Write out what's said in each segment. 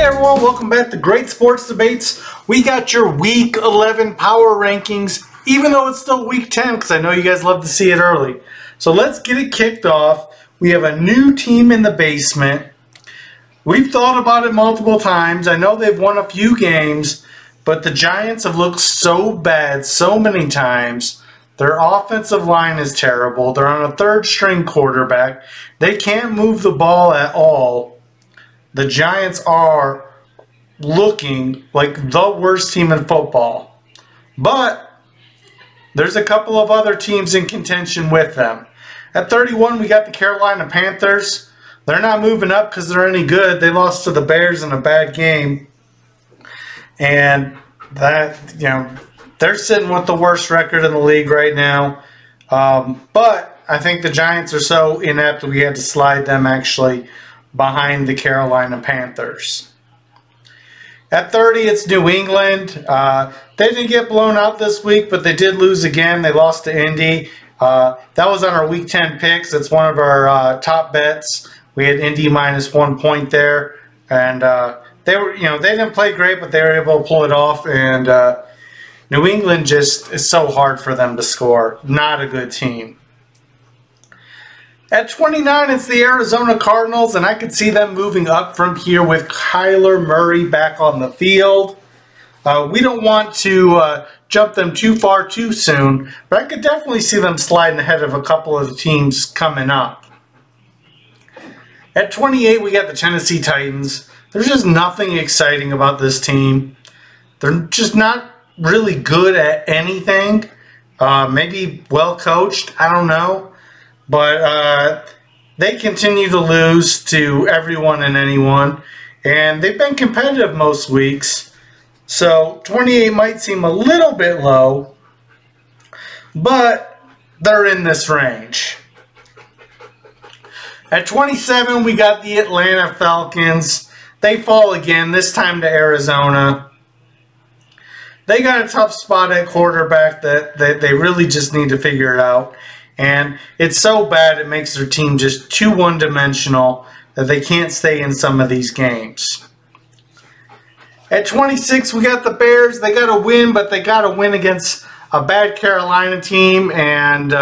everyone, welcome back to Great Sports Debates. We got your Week 11 power rankings, even though it's still Week 10, because I know you guys love to see it early. So let's get it kicked off. We have a new team in the basement. We've thought about it multiple times. I know they've won a few games, but the Giants have looked so bad so many times. Their offensive line is terrible. They're on a third-string quarterback. They can't move the ball at all. The Giants are looking like the worst team in football. But there's a couple of other teams in contention with them. At 31, we got the Carolina Panthers. They're not moving up because they're any good. They lost to the Bears in a bad game. And that, they're sitting with the worst record in the league right now. But I think the Giants are so inept we had to slide them actually behind the Carolina Panthers. At 30, it's New England. They didn't get blown out this week, but they did lose again. They lost to Indy. That was on our Week 10 picks. It's one of our top bets. We had Indy minus 1 point there, and they were, they didn't play great, but they were able to pull it off. And New England just is so hard for them to score. Not a good team. At 29, it's the Arizona Cardinals, and I could see them moving up from here with Kyler Murray back on the field. We don't want to jump them too far too soon, but I could definitely see them sliding ahead of a couple of the teams coming up. At 28, we got the Tennessee Titans. There's just nothing exciting about this team. They're just not really good at anything. Maybe well coached, I don't know. But they continue to lose to everyone and anyone. And they've been competitive most weeks. So 28 might seem a little bit low. But they're in this range. At 27, we got the Atlanta Falcons. They fall again, this time to Arizona. They got a tough spot at quarterback that they really just need to figure it out. And it's so bad it makes their team just too one-dimensional that they can't stay in some of these games. At 26, we got the Bears. They got to win, but they got to win against a bad Carolina team. And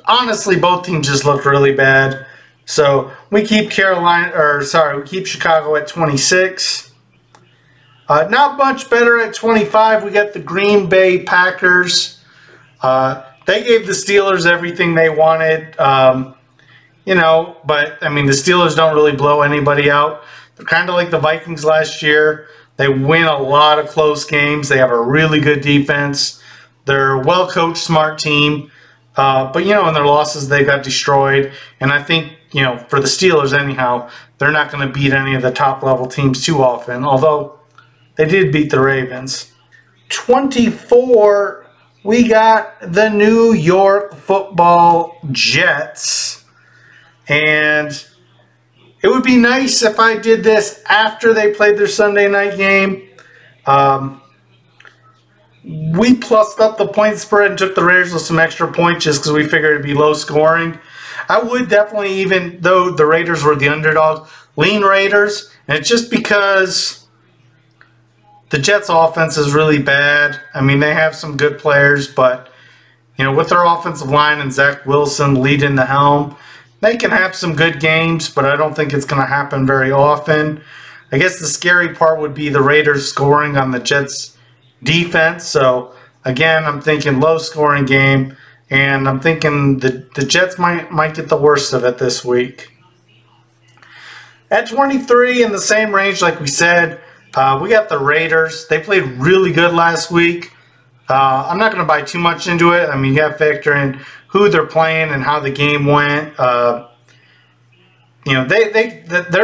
honestly, both teams just look really bad. So we keep we keep Chicago at 26. Not much better at 25. We got the Green Bay Packers. They gave the Steelers everything they wanted, but I mean, the Steelers don't really blow anybody out. They're kind of like the Vikings last year. They win a lot of close games. They have a really good defense. They're a well-coached, smart team. But, in their losses, they got destroyed. And I think, for the Steelers anyhow, they're not going to beat any of the top-level teams too often, although they did beat the Ravens. 24, we got the New York Football Jets. And it would be nice if I did this after they played their Sunday night game. We plussed up the point spread and took the Raiders with some extra points just because we figured it'd be low scoring. I would definitely, even though the Raiders were the underdogs, lean Raiders. And it's just because the Jets' offense is really bad. I mean, they have some good players, but, with their offensive line and Zach Wilson leading the helm, they can have some good games, but I don't think it's going to happen very often. I guess the scary part would be the Raiders scoring on the Jets' defense. So, again, I'm thinking low-scoring game, and I'm thinking the Jets might get the worst of it this week. At 23, in the same range like we said, we got the Raiders. They played really good last week. I'm not going to buy too much into it. I mean, you got to factor in who they're playing and how the game went. They're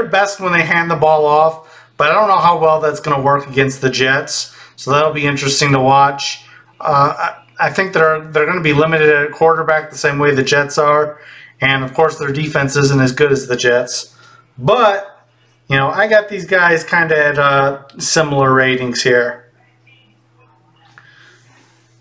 best when they hand the ball off, but I don't know how well that's going to work against the Jets. So that'll be interesting to watch. I think they're going to be limited at quarterback the same way the Jets are, and of course their defense isn't as good as the Jets. But I got these guys kind of at similar ratings here.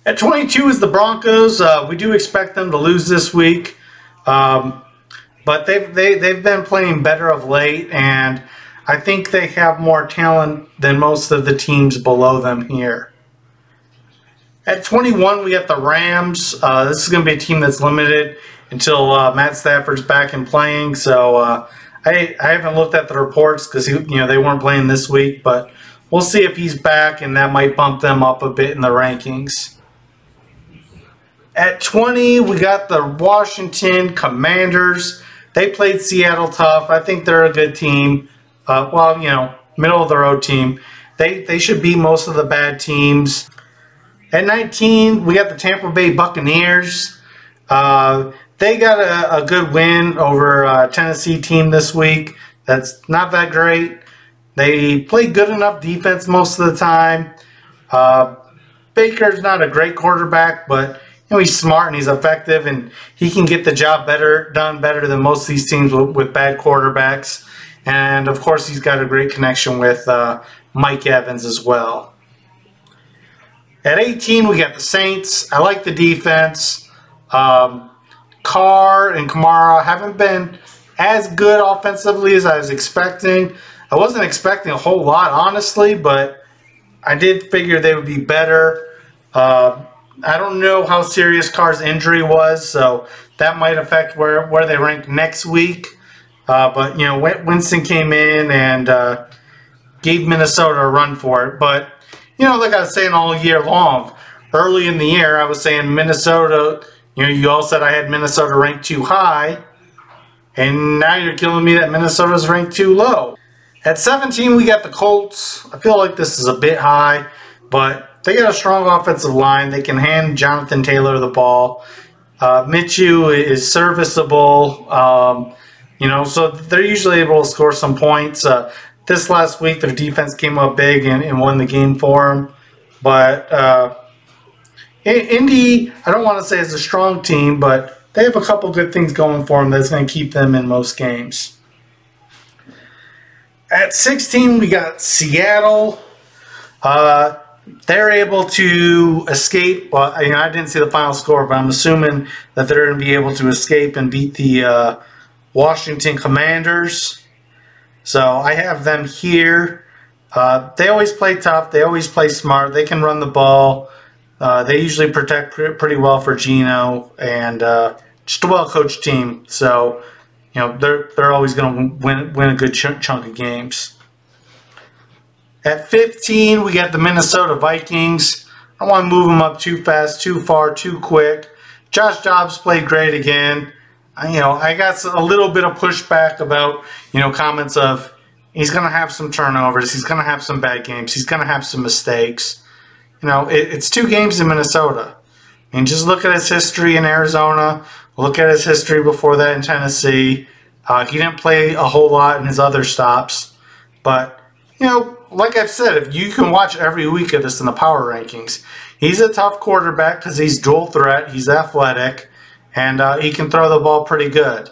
At 22 is the Broncos. We do expect them to lose this week, but they've been playing better of late, and I think they have more talent than most of the teams below them here. At 21, we got the Rams. This is going to be a team that's limited until Matt Stafford's back and playing. So I haven't looked at the reports because they weren't playing this week, but we'll see if he's back, and that might bump them up a bit in the rankings. At 20, we got the Washington Commanders. They played Seattle tough. I think they're a good team. Middle of the road team. They should beat most of the bad teams. At 19, we got the Tampa Bay Buccaneers. They got a good win over a Tennessee team this week. That's not that great. They play good enough defense most of the time. Baker's not a great quarterback, but he's smart and he's effective, and he can get the job done better than most of these teams with bad quarterbacks. And, of course, he's got a great connection with Mike Evans as well. At 18, we got the Saints. I like the defense. Carr and Kamara haven't been as good offensively as I was expecting. I wasn't expecting a whole lot, honestly, but I did figure they would be better. I don't know how serious Carr's injury was, so that might affect where they rank next week. But Winston came in and gave Minnesota a run for it. But like I was saying all year long, early in the year I was saying Minnesota. You all said I had Minnesota ranked too high, and now you're killing me that Minnesota's ranked too low. At 17, we got the Colts. I feel like this is a bit high, but they got a strong offensive line. They can hand Jonathan Taylor the ball. Minshew is serviceable. So they're usually able to score some points. This last week, their defense came up big and won the game for them. But Indy, I don't want to say it's a strong team, but they have a couple good things going for them that's going to keep them in most games. At 16, we got Seattle. They're able to escape. Well, I didn't see the final score, but I'm assuming that they're going to be able to escape and beat the Washington Commanders. So I have them here. They always play tough. They always play smart. They can run the ball. They usually protect pretty well for Geno, and just a well-coached team. So, they're always going to win a good chunk of games. At 15, we got the Minnesota Vikings. I don't want to move them up too fast, too far, too quick. Josh Dobbs played great again. I got a little bit of pushback about, comments of he's going to have some turnovers, he's going to have some bad games, he's going to have some mistakes. It's 2 games in Minnesota. Just look at his history in Arizona. Look at his history before that in Tennessee. He didn't play a whole lot in his other stops. But, like I've said, if you can watch every week of this in the power rankings, he's a tough quarterback because he's dual threat, he's athletic, and he can throw the ball pretty good.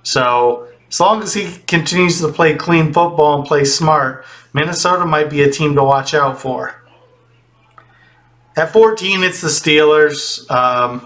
So, as long as he continues to play clean football and play smart, Minnesota might be a team to watch out for. At 14, it's the Steelers. I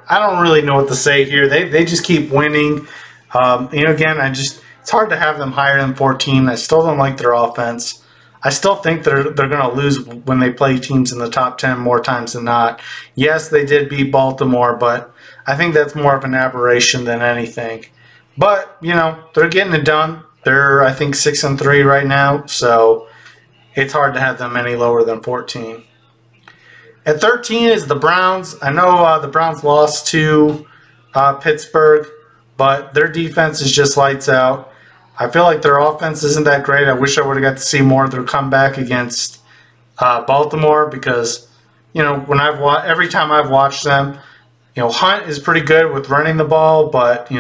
don't really know what to say here. They just keep winning. Again, it's hard to have them higher than 14. I still don't like their offense. I still think they're going to lose when they play teams in the top 10 more times than not. Yes, they did beat Baltimore, but I think that's more of an aberration than anything. But, they're getting it done. They're, I think, 6-3 right now, so it's hard to have them any lower than 14. At 13 is the Browns. I know the Browns lost to Pittsburgh, but their defense is just lights out. I feel like their offense isn't that great. I wish I would have got to see more of their comeback against Baltimore because, every time I've watched them, Hunt is pretty good with running the ball, but,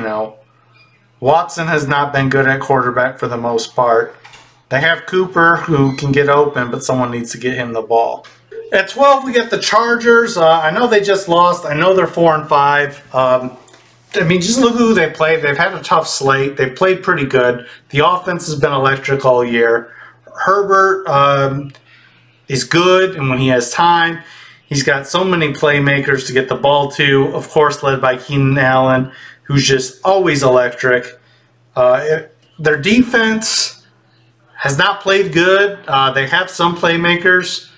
Watson has not been good at quarterback for the most part. They have Cooper who can get open, but someone needs to get him the ball. At 12, we got the Chargers. I know they just lost. I know they're 4-5. Just look who they played. They've had a tough slate. They've played pretty good. The offense has been electric all year. Herbert is good, and when he has time, he's got so many playmakers to get the ball to, of course, led by Keenan Allen, who's just always electric. their defense has not played good. They have some playmakers.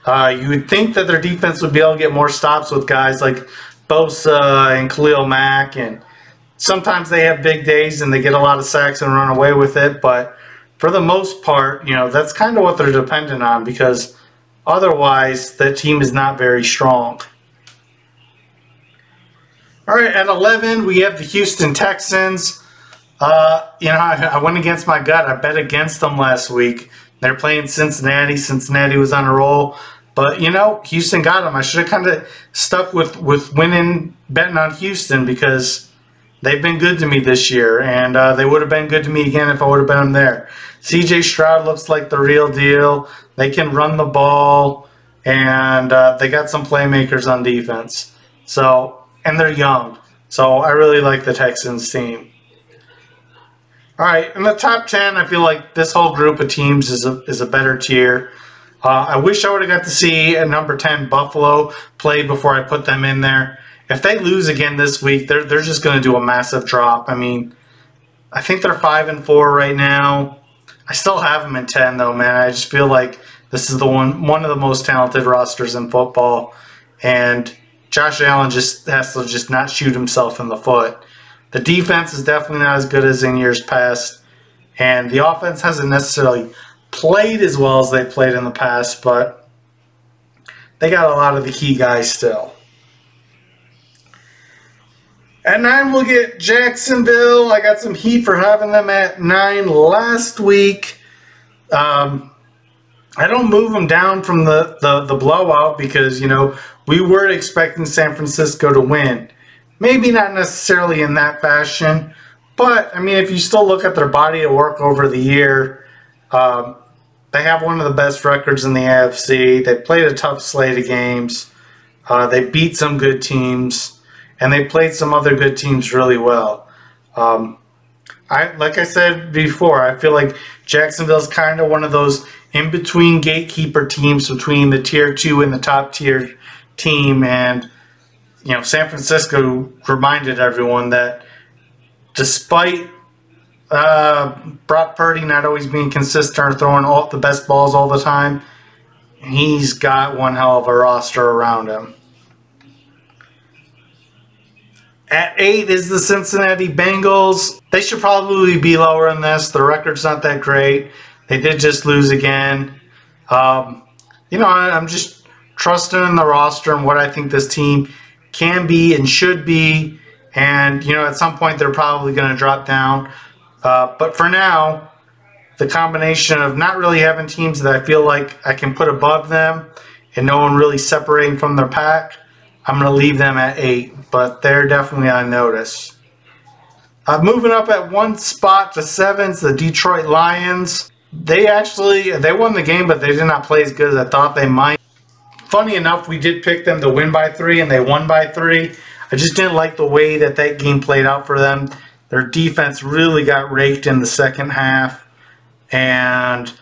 You would think that their defense would be able to get more stops with guys like Bosa and Khalil Mack, and sometimes they have big days and they get a lot of sacks and run away with it, but for the most part, that's kind of what they're dependent on, because otherwise the team is not very strong. All right, at 11, we have the Houston Texans. I went against my gut. I bet against them last week. They're playing Cincinnati. Cincinnati was on a roll. But, Houston got them. I should have kind of stuck with betting on Houston, because they've been good to me this year. And they would have been good to me again if I would have been there. C.J. Stroud looks like the real deal. They can run the ball. And they got some playmakers on defense. And they're young. So I really like the Texans team. All right, in the top 10, I feel like this whole group of teams is a better tier. I wish I would have got to see a number 10 Buffalo play before I put them in there. If they lose again this week, they're just going to do a massive drop. I mean, I think they're 5-4 right now. I still have them in 10 though, man. I just feel like this is one of the most talented rosters in football, and Josh Allen just has to not shoot himself in the foot. The defense is definitely not as good as in years past, and the offense hasn't necessarily played as well as they played in the past, but they got a lot of the key guys still. At 9, we'll get Jacksonville. I got some heat for having them at 9 last week. I don't move them down from the blowout because, we were expecting San Francisco to win. Maybe not necessarily in that fashion, but, I mean, if you still look at their body of work over the year, they have one of the best records in the AFC. They played a tough slate of games. They beat some good teams, and they played some other good teams really well. Like I said before, I feel like Jacksonville's kind of one of those in-between gatekeeper teams between the tier 2 and the top tier team, and San Francisco reminded everyone that despite Brock Purdy not always being consistent or throwing all the best balls all the time, he's got one hell of a roster around him. At 8 is the Cincinnati Bengals. They should probably be lower than this. The record's not that great. They did just lose again. I'm just trusting in the roster and what I think this team can be and should be. And, at some point they're probably going to drop down. But for now, the combination of not really having teams that I feel like I can put above them and no one really separating from their pack, I'm going to leave them at 8. But they're definitely on notice. Moving up at 1 spot to 7 is the Detroit Lions. They won the game, but they did not play as good as I thought they might. Funny enough, we did pick them to win by 3, and they won by 3. I just didn't like the way that game played out for them. Their defense really got raked in the second half, and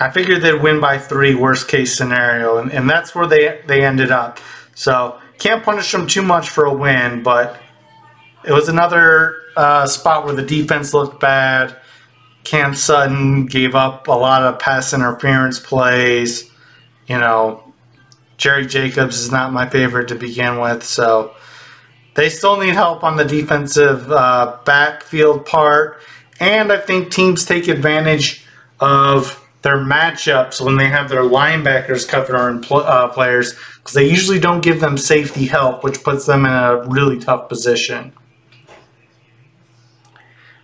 I figured they'd win by 3, worst case scenario, and that's where they ended up. So can't punish them too much for a win, but it was another spot where the defense looked bad. Cam Sutton gave up a lot of pass interference plays. Jerry Jacobs is not my favorite to begin with, so they still need help on the defensive backfield part, and I think teams take advantage of their matchups when they have their linebackers covering players, because they usually don't give them safety help, which puts them in a really tough position.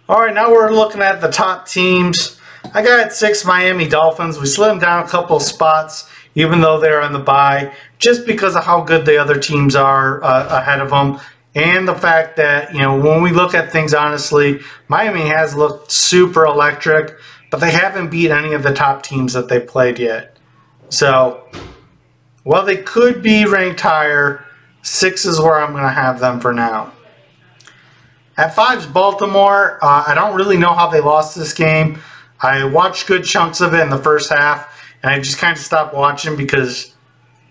All right, now we're looking at the top teams. I got at 6 Miami Dolphins. We slid them down a couple of spots, even though they're on the bye, just because of how good the other teams are ahead of them. And the fact that, when we look at things honestly, Miami has looked super electric, but they haven't beat any of the top teams that they played yet. So, while they could be ranked higher, 6 is where I'm going to have them for now. At 5 is Baltimore. I don't really know how they lost this game. I watched good chunks of it in the first half, and I just kind of stopped watching because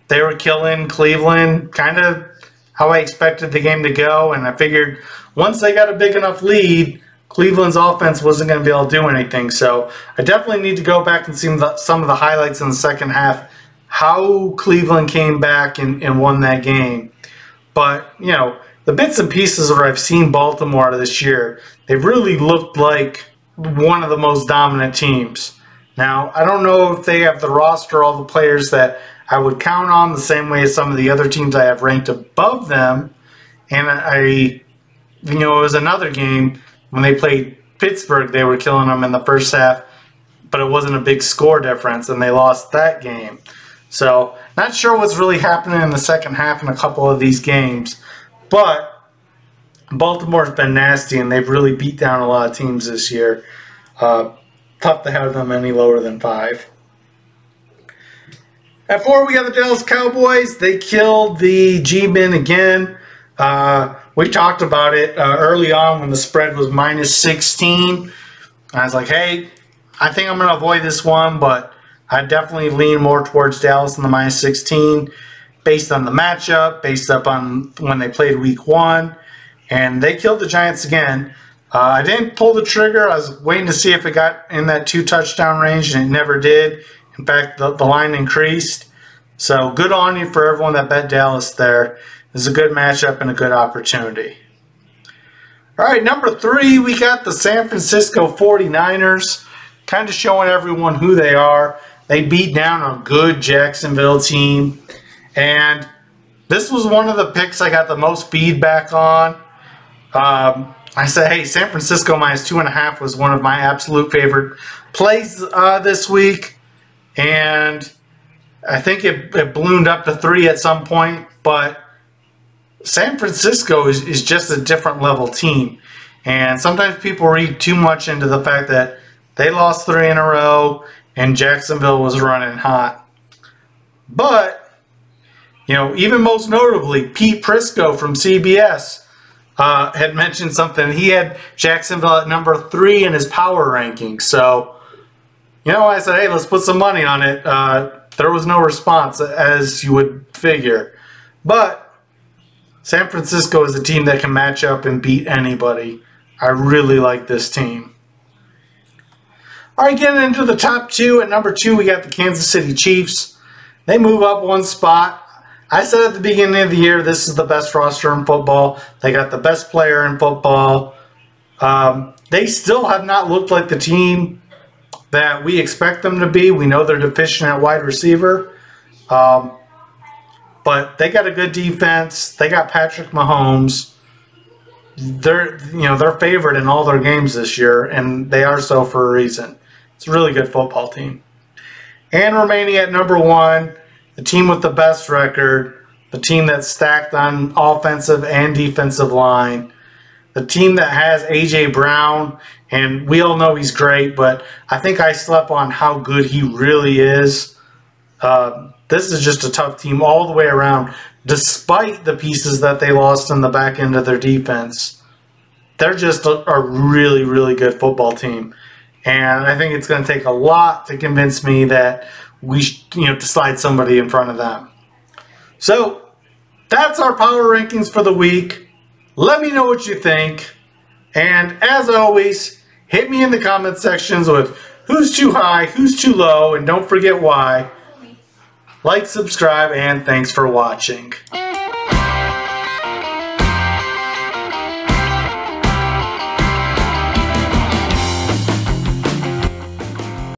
they were killing Cleveland, kind of how I expected the game to go. And I figured once they got a big enough lead, Cleveland's offense wasn't going to be able to do anything. So I definitely need to go back and see some of the highlights in the second half, how Cleveland came back and won that game. But, you know, the bits and pieces where I've seen Baltimore this year, they've really looked like one of the most dominant teams. Now, I don't know if they have the roster, all the players that I would count on the same way as some of the other teams I have ranked above them. And you know, it was another game when they played Pittsburgh, they were killing them in the first half, but it wasn't a big score difference, and they lost that game. So, not sure what's really happening in the second half in a couple of these games, but Baltimore's been nasty, and they've really beat down a lot of teams this year. Tough to have them any lower than 5. At 4, we got the Dallas Cowboys. They killed the G-Men again. We talked about it early on when the spread was -16. I was like, hey, I think I'm going to avoid this one, but I definitely lean more towards Dallas in the -16 based on the matchup, based up on when they played week 1. And they killed the Giants again. I didn't pull the trigger. I was waiting to see if it got in that 2-touchdown range, and it never did. In fact, the line increased. So good on you for everyone that bet Dallas there. It's a good matchup and a good opportunity. All right, number 3, we got the San Francisco 49ers. Kind of showing everyone who they are. They beat down a good Jacksonville team. And this was one of the picks I got the most feedback on. I said, hey, San Francisco -2.5 was one of my absolute favorite plays this week. And I think it ballooned up to 3 at some point. But San Francisco is just a different level team. And sometimes people read too much into the fact that they lost 3 in a row and Jacksonville was running hot. But, you know, even most notably, Pete Prisco from CBS had mentioned something. He had Jacksonville at number 3 in his power ranking. So, you know, I said, hey, let's put some money on it. There was no response, as you would figure. But San Francisco is a team that can match up and beat anybody. I really like this team. All right, getting into the top 2. At number 2, we got the Kansas City Chiefs. They move up 1 spot. I said at the beginning of the year, this is the best roster in football. They got the best player in football. They still have not looked like the team that we expect them to be. We know they're deficient at wide receiver. But they got a good defense. They got Patrick Mahomes. They're favored in all their games this year, and they are so for a reason. It's a really good football team. And remaining at number 1, the team with the best record, the team that's stacked on offensive and defensive line, the team that has A.J. Brown, and we all know he's great, but I think I slept on how good he really is. This is just a tough team all the way around. Despite the pieces that they lost in the back end of their defense, they're just a really, really good football team. And I think it's going to take a lot to convince me that we should, to slide somebody in front of them. So that's our power rankings for the week. Let me know what you think. And as always, hit me in the comment sections with who's too high, who's too low, and don't forget why. Like, subscribe, and thanks for watching.